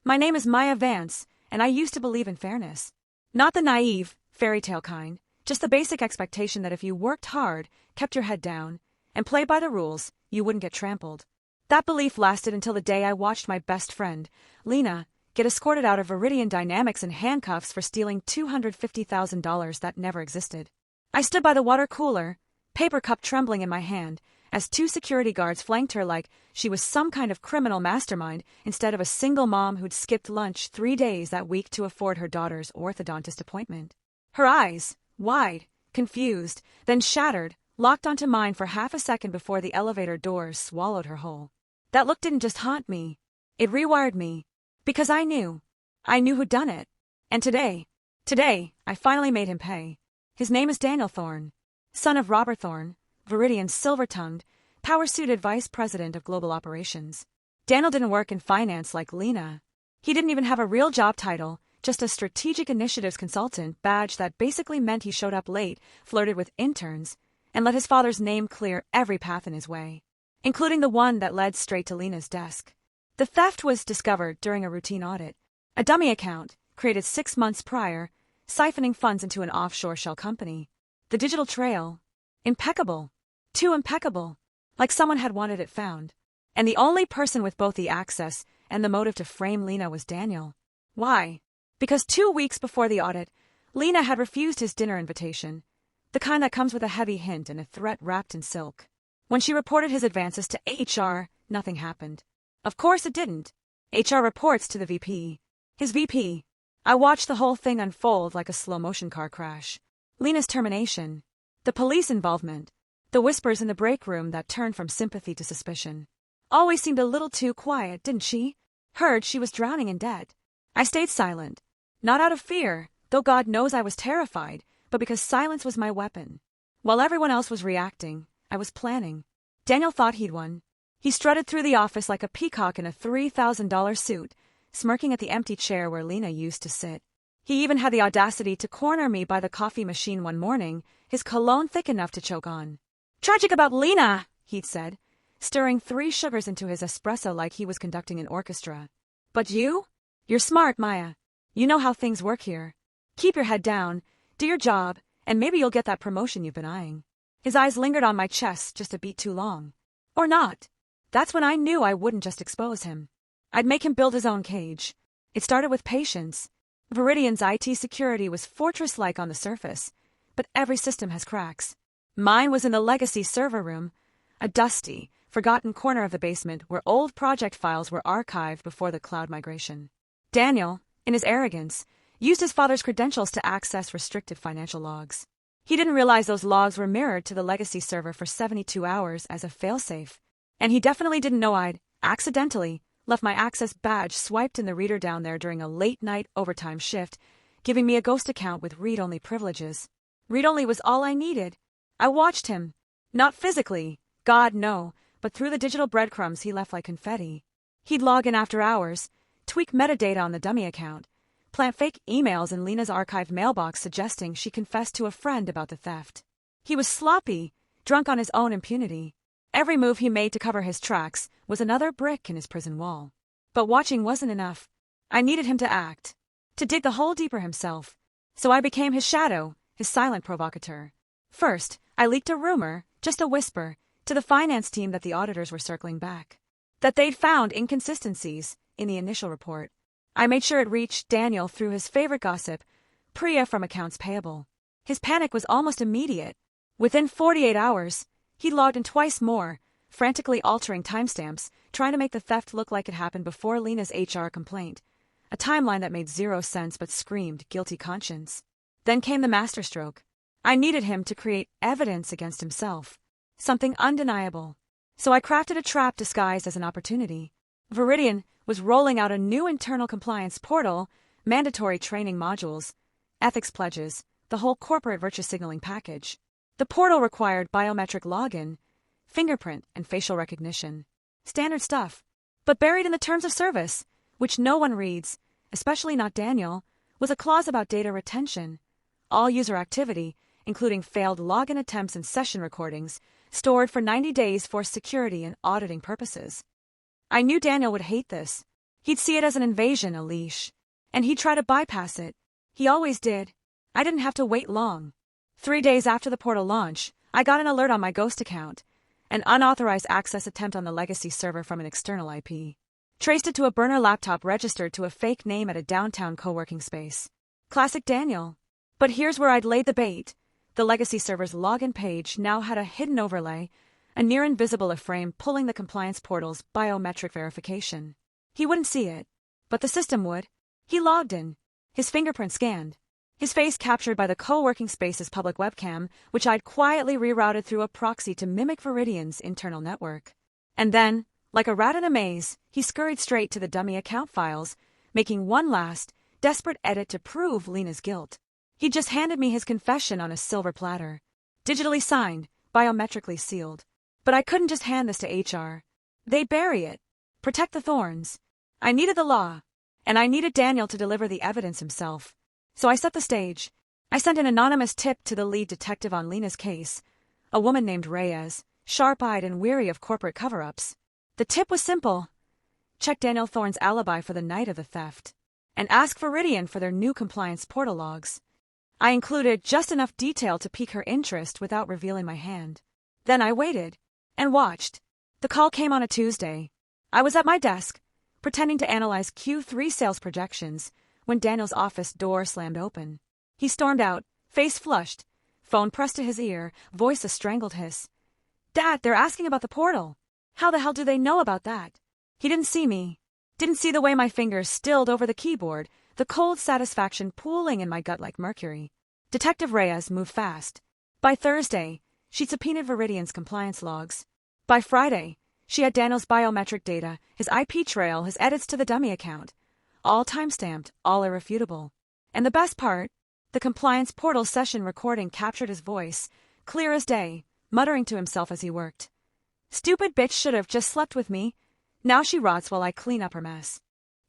My name is Maya Vance, and I used to believe in fairness. Not the naive, fairy tale kind, just the basic expectation that if you worked hard, kept your head down, and played by the rules, you wouldn't get trampled. That belief lasted until the day I watched my best friend, Lena, get escorted out of Viridian Dynamics in handcuffs for stealing $250,000 that never existed. I stood by the water cooler, paper cup trembling in my hand, as two security guards flanked her like she was some kind of criminal mastermind instead of a single mom who'd skipped lunch 3 days that week to afford her daughter's orthodontist appointment. Her eyes, wide, confused, then shattered, locked onto mine for half a second before the elevator doors swallowed her whole. That look didn't just haunt me. It rewired me. Because I knew who'd done it. And today, I finally made him pay. His name is Daniel Thorne, son of Robert Thorne, Viridian's silver-tongued, power-suited vice president of global operations. Daniel didn't work in finance like Lena. He didn't even have a real job title, just a strategic initiatives consultant badge that basically meant he showed up late, flirted with interns, and let his father's name clear every path in his way, including the one that led straight to Lena's desk. The theft was discovered during a routine audit. A dummy account, created 6 months prior, siphoning funds into an offshore shell company. The digital trail, impeccable. Too impeccable. Like someone had wanted it found. And the only person with both the access and the motive to frame Lena was Daniel. Why? Because 2 weeks before the audit, Lena had refused his dinner invitation, the kind that comes with a heavy hint and a threat wrapped in silk. When she reported his advances to HR, nothing happened. Of course it didn't. HR reports to the VP. His VP. I watched the whole thing unfold like a slow-motion car crash. Lena's termination. The police involvement. The whispers in the break room that turned from sympathy to suspicion. Always seemed a little too quiet, didn't she? Heard she was drowning in debt. I stayed silent. Not out of fear, though God knows I was terrified, but because silence was my weapon. While everyone else was reacting, I was planning. Daniel thought he'd won. He strutted through the office like a peacock in a $3,000 suit, smirking at the empty chair where Lena used to sit. He even had the audacity to corner me by the coffee machine one morning, his cologne thick enough to choke on. "Tragic about Lena," he'd said, stirring 3 sugars into his espresso like he was conducting an orchestra. "But you're smart, Maya. You know how things work here. Keep your head down, do your job, and maybe you'll get that promotion you've been eyeing." His eyes lingered on my chest just a beat too long. Or not. That's when I knew I wouldn't just expose him. I'd make him build his own cage. It started with patience. Viridian's IT security was fortress-like on the surface, but every system has cracks. Mine was in the legacy server room, a dusty, forgotten corner of the basement where old project files were archived before the cloud migration. Daniel, in his arrogance, used his father's credentials to access restricted financial logs. He didn't realize those logs were mirrored to the legacy server for 72 hours as a failsafe. And he definitely didn't know I'd, accidentally, left my access badge swiped in the reader down there during a late-night overtime shift, giving me a ghost account with read-only privileges. Read-only was all I needed. I watched him. Not physically, God no, but through the digital breadcrumbs he left like confetti. He'd log in after hours, tweak metadata on the dummy account, plant fake emails in Lena's archived mailbox suggesting she confessed to a friend about the theft. He was sloppy, drunk on his own impunity. Every move he made to cover his tracks was another brick in his prison wall. But watching wasn't enough. I needed him to act, to dig the hole deeper himself. So I became his shadow, his silent provocateur. First, I leaked a rumor, just a whisper, to the finance team that the auditors were circling back. That they'd found inconsistencies in the initial report. I made sure it reached Daniel through his favorite gossip, Priya from accounts payable. His panic was almost immediate. Within 48 hours, he logged in twice more, frantically altering timestamps, trying to make the theft look like it happened before Lena's HR complaint. A timeline that made 0 sense but screamed guilty conscience. Then came the masterstroke. I needed him to create evidence against himself. Something undeniable. So I crafted a trap disguised as an opportunity. Viridian was rolling out a new internal compliance portal, mandatory training modules, ethics pledges, the whole corporate virtue signaling package. The portal required biometric login, fingerprint, and facial recognition. Standard stuff. But buried in the terms of service, which no one reads, especially not Daniel, was a clause about data retention. All user activity, including failed login attempts and session recordings, stored for 90 days for security and auditing purposes. I knew Daniel would hate this. He'd see it as an invasion, a leash. And he'd try to bypass it. He always did. I didn't have to wait long. 3 days after the portal launch, I got an alert on my Ghost account. An unauthorized access attempt on the legacy server from an external IP. Traced it to a burner laptop registered to a fake name at a downtown co-working space. Classic Daniel. But here's where I'd laid the bait. The legacy server's login page now had a hidden overlay, a near-invisible frame pulling the compliance portal's biometric verification. He wouldn't see it, but the system would. He logged in, his fingerprint scanned, his face captured by the co-working space's public webcam, which I'd quietly rerouted through a proxy to mimic Viridian's internal network. And then, like a rat in a maze, he scurried straight to the dummy account files, making one last, desperate edit to prove Lena's guilt. He just handed me his confession on a silver platter. Digitally signed, biometrically sealed. But I couldn't just hand this to HR. They'd bury it. Protect the Thorns. I needed the law. And I needed Daniel to deliver the evidence himself. So I set the stage. I sent an anonymous tip to the lead detective on Lena's case, a woman named Reyes, sharp-eyed and weary of corporate cover-ups. The tip was simple. Check Daniel Thorne's alibi for the night of the theft. And ask Viridian for their new compliance portal logs. I included just enough detail to pique her interest without revealing my hand. Then I waited. And watched. The call came on a Tuesday. I was at my desk, pretending to analyze Q3 sales projections, when Daniel's office door slammed open. He stormed out, face flushed, phone pressed to his ear, voice a strangled hiss. "Dad, they're asking about the portal. How the hell do they know about that?" He didn't see me. Didn't see the way my fingers stilled over the keyboard, the cold satisfaction pooling in my gut like mercury. Detective Reyes moved fast. By Thursday, she'd subpoenaed Viridian's compliance logs. By Friday, she had Daniel's biometric data, his IP trail, his edits to the dummy account. All time-stamped, all irrefutable. And the best part, the compliance portal session recording captured his voice, clear as day, muttering to himself as he worked. "Stupid bitch should have just slept with me. Now she rots while I clean up her mess."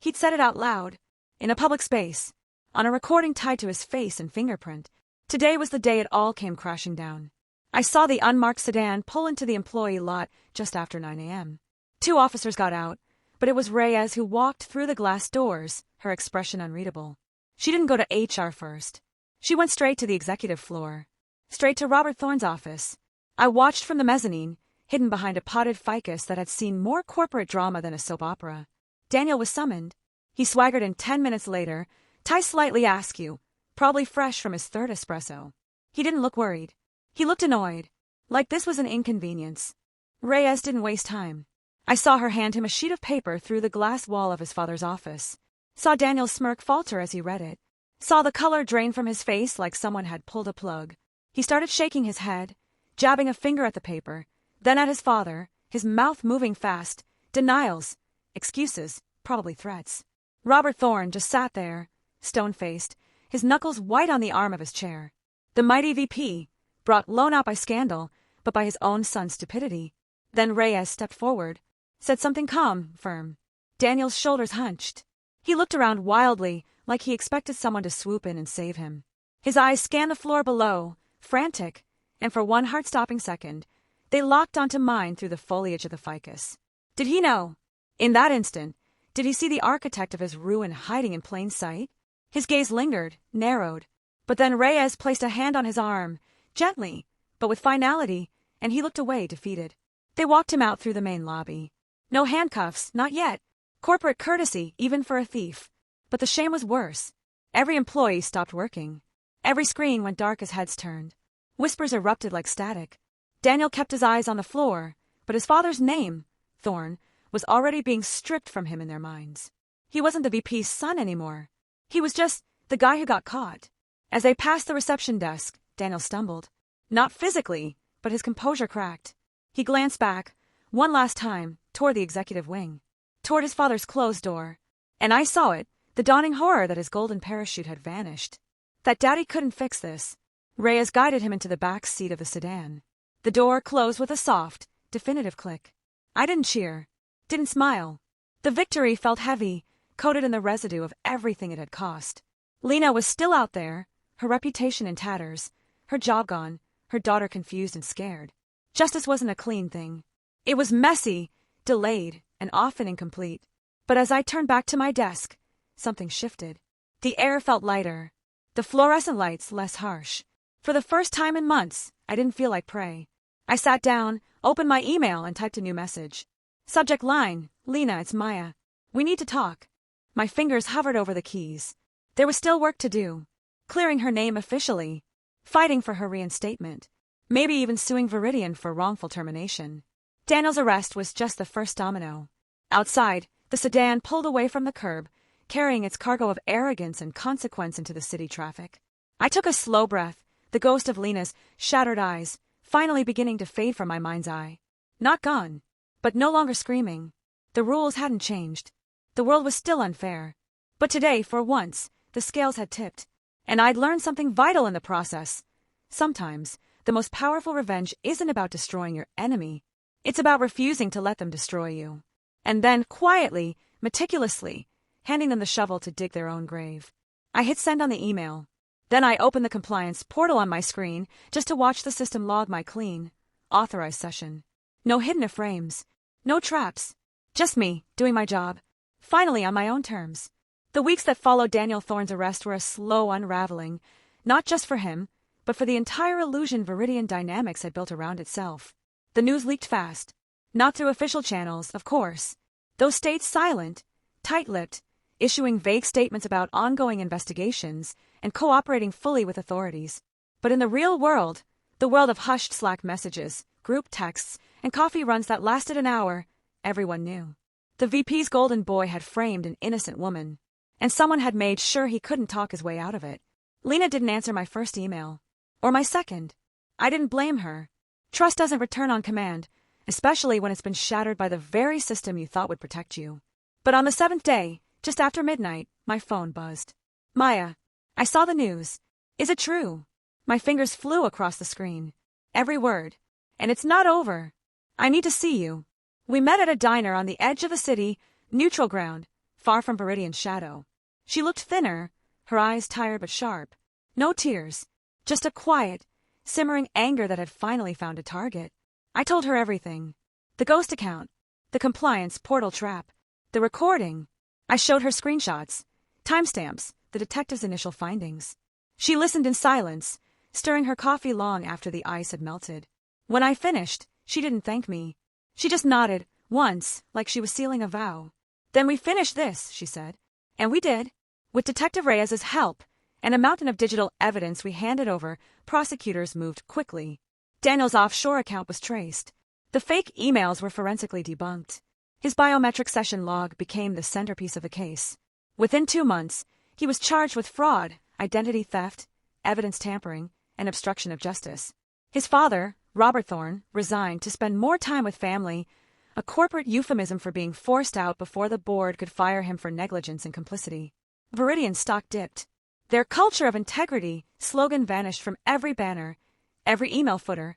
He'd said it out loud, in a public space, on a recording tied to his face and fingerprint. Today was the day it all came crashing down. I saw the unmarked sedan pull into the employee lot just after 9 a.m. 2 officers got out, but it was Reyes who walked through the glass doors, her expression unreadable. She didn't go to HR first. She went straight to the executive floor. Straight to Robert Thorne's office. I watched from the mezzanine, hidden behind a potted ficus that had seen more corporate drama than a soap opera. Daniel was summoned. He swaggered in 10 minutes later, tie slightly askew, probably fresh from his 3rd espresso. He didn't look worried. He looked annoyed, like this was an inconvenience. Reyes didn't waste time. I saw her hand him a sheet of paper through the glass wall of his father's office. Saw Daniel's smirk falter as he read it. Saw the color drain from his face like someone had pulled a plug. He started shaking his head, jabbing a finger at the paper, then at his father, his mouth moving fast. Denials, excuses, probably threats. Robert Thorne just sat there, stone-faced, his knuckles white on the arm of his chair. The mighty VP, brought low not by scandal, but by his own son's stupidity. Then Reyes stepped forward, said something calm, firm. Daniel's shoulders hunched. He looked around wildly, like he expected someone to swoop in and save him. His eyes scanned the floor below, frantic, and for one heart-stopping second, they locked onto mine through the foliage of the ficus. Did he know? In that instant, did he see the architect of his ruin hiding in plain sight? His gaze lingered, narrowed. But then Reyes placed a hand on his arm, gently, but with finality, and he looked away, defeated. They walked him out through the main lobby. No handcuffs, not yet. Corporate courtesy, even for a thief. But the shame was worse. Every employee stopped working. Every screen went dark as heads turned. Whispers erupted like static. Daniel kept his eyes on the floor, but his father's name, Thorne, was already being stripped from him in their minds. He wasn't the VP's son anymore. He was just the guy who got caught. As they passed the reception desk, Daniel stumbled. Not physically, but his composure cracked. He glanced back, one last time, toward the executive wing, toward his father's closed door. And I saw it, the dawning horror that his golden parachute had vanished. That Daddy couldn't fix this. Reyes guided him into the back seat of the sedan. The door closed with a soft, definitive click. I didn't cheer, didn't smile. The victory felt heavy, coated in the residue of everything it had cost. Lena was still out there, her reputation in tatters, her job gone, her daughter confused and scared. Justice wasn't a clean thing. It was messy, delayed, and often incomplete. But as I turned back to my desk, something shifted. The air felt lighter, the fluorescent lights less harsh. For the first time in months, I didn't feel like prey. I sat down, opened my email, and typed a new message. Subject line, Lena, it's Maya. We need to talk. My fingers hovered over the keys. There was still work to do. Clearing her name officially. Fighting for her reinstatement. Maybe even suing Viridian for wrongful termination. Daniel's arrest was just the first domino. Outside, the sedan pulled away from the curb, carrying its cargo of arrogance and consequence into the city traffic. I took a slow breath, the ghost of Lena's shattered eyes finally beginning to fade from my mind's eye. Not gone, but no longer screaming. The rules hadn't changed. The world was still unfair. But today, for once, the scales had tipped, and I'd learned something vital in the process. Sometimes, the most powerful revenge isn't about destroying your enemy. It's about refusing to let them destroy you. And then, quietly, meticulously, handing them the shovel to dig their own grave. I hit send on the email. Then I opened the compliance portal on my screen just to watch the system log my clean, authorized session. No hidden frames. No traps. Just me, doing my job. Finally on my own terms. The weeks that followed Daniel Thorne's arrest were a slow unraveling, not just for him, but for the entire illusion Viridian Dynamics had built around itself. The news leaked fast. Not through official channels, of course. Those stayed silent, tight-lipped, issuing vague statements about ongoing investigations and cooperating fully with authorities. But in the real world, the world of hushed Slack messages, group texts, and coffee runs that lasted an hour, everyone knew. The VP's golden boy had framed an innocent woman, and someone had made sure he couldn't talk his way out of it. Lena didn't answer my first email. Or my second. I didn't blame her. Trust doesn't return on command, especially when it's been shattered by the very system you thought would protect you. But on the 7th day, just after midnight, my phone buzzed. Maya, I saw the news. Is it true? My fingers flew across the screen. Every word. And it's not over. I need to see you. We met at a diner on the edge of the city, neutral ground, far from Viridian's shadow. She looked thinner, her eyes tired but sharp. No tears. Just a quiet, simmering anger that had finally found a target. I told her everything. The ghost account. The compliance portal trap. The recording. I showed her screenshots. Timestamps. The detective's initial findings. She listened in silence, stirring her coffee long after the ice had melted. When I finished, she didn't thank me. She just nodded, once, like she was sealing a vow. Then we finished this, she said. And we did. With Detective Reyes's help and a mountain of digital evidence we handed over, prosecutors moved quickly. Daniel's offshore account was traced. The fake emails were forensically debunked. His biometric session log became the centerpiece of the case. Within 2 months, he was charged with fraud, identity theft, evidence tampering, and obstruction of justice. His father, Robert Thorne, resigned to spend more time with family, a corporate euphemism for being forced out before the board could fire him for negligence and complicity. Viridian's stock dipped. Their culture of integrity slogan vanished from every banner, every email footer,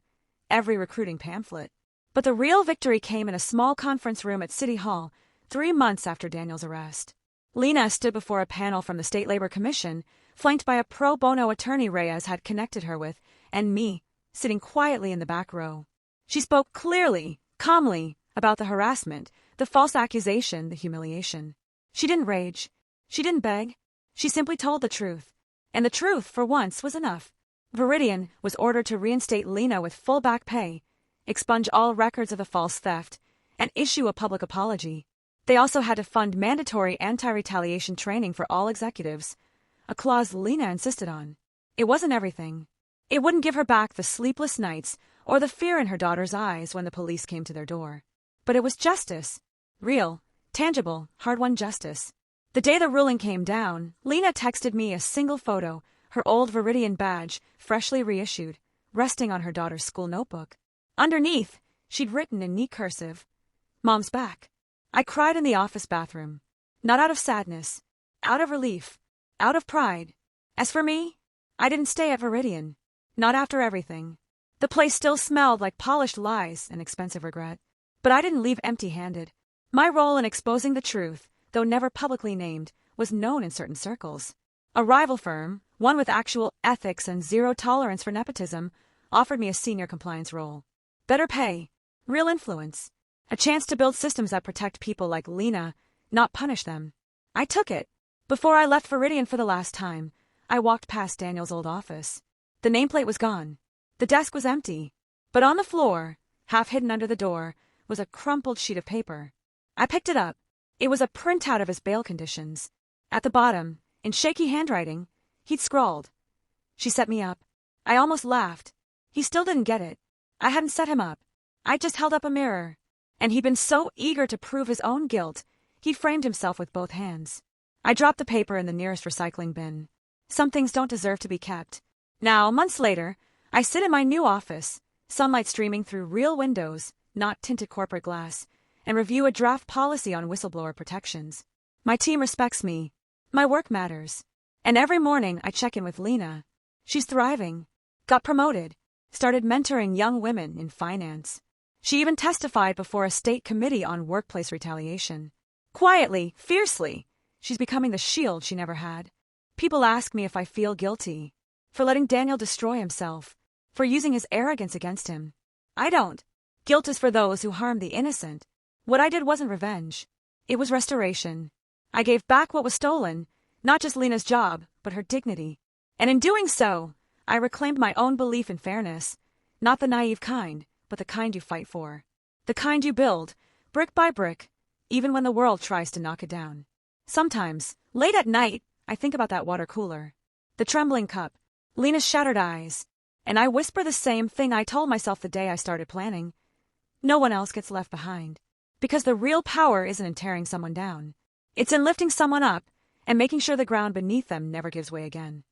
every recruiting pamphlet. But the real victory came in a small conference room at City Hall 3 months after Daniel's arrest. Lena stood before a panel from the State Labor Commission, flanked by a pro bono attorney Reyes had connected her with, and me, sitting quietly in the back row. She spoke clearly, calmly, about the harassment, the false accusation, the humiliation. She didn't rage. She didn't beg. She simply told the truth. And the truth, for once, was enough. Viridian was ordered to reinstate Lena with full back pay, expunge all records of the false theft, and issue a public apology. They also had to fund mandatory anti-retaliation training for all executives, a clause Lena insisted on. It wasn't everything. It wouldn't give her back the sleepless nights or the fear in her daughter's eyes when the police came to their door. But it was justice. Real, tangible, hard-won justice. The day the ruling came down, Lena texted me a single photo, her old Viridian badge, freshly reissued, resting on her daughter's school notebook. Underneath, she'd written in neat cursive, "Mom's back." I cried in the office bathroom. Not out of sadness, out of relief, out of pride. As for me, I didn't stay at Viridian. Not after everything. The place still smelled like polished lies and expensive regret. But I didn't leave empty-handed. My role in exposing the truth, though never publicly named, was known in certain circles. A rival firm, one with actual ethics and zero tolerance for nepotism, offered me a senior compliance role. Better pay, real influence, a chance to build systems that protect people like Lena, not punish them. I took it. Before I left Viridian for the last time, I walked past Daniel's old office. The nameplate was gone. The desk was empty. But on the floor, half hidden under the door, was a crumpled sheet of paper. I picked it up. It was a printout of his bail conditions. At the bottom, in shaky handwriting, he'd scrawled, "She set me up." I almost laughed. He still didn't get it. I hadn't set him up. I just held up a mirror. And he'd been so eager to prove his own guilt, he'd framed himself with both hands. I dropped the paper in the nearest recycling bin. Some things don't deserve to be kept. Now, months later, I sit in my new office, sunlight streaming through real windows, not tinted corporate glass, and review a draft policy on whistleblower protections. My team respects me. My work matters. And every morning I check in with Lena. She's thriving. Got promoted. Started mentoring young women in finance. She even testified before a state committee on workplace retaliation. Quietly, fiercely, she's becoming the shield she never had. People ask me if I feel guilty. For letting Daniel destroy himself. For using his arrogance against him. I don't. Guilt is for those who harm the innocent. What I did wasn't revenge. It was restoration. I gave back what was stolen, not just Lena's job, but her dignity. And in doing so, I reclaimed my own belief in fairness. Not the naive kind, but the kind you fight for. The kind you build, brick by brick, even when the world tries to knock it down. Sometimes, late at night, I think about that water cooler. The trembling cup, Lena's shattered eyes, and I whisper the same thing I told myself the day I started planning. No one else gets left behind. Because the real power isn't in tearing someone down. It's in lifting someone up and making sure the ground beneath them never gives way again.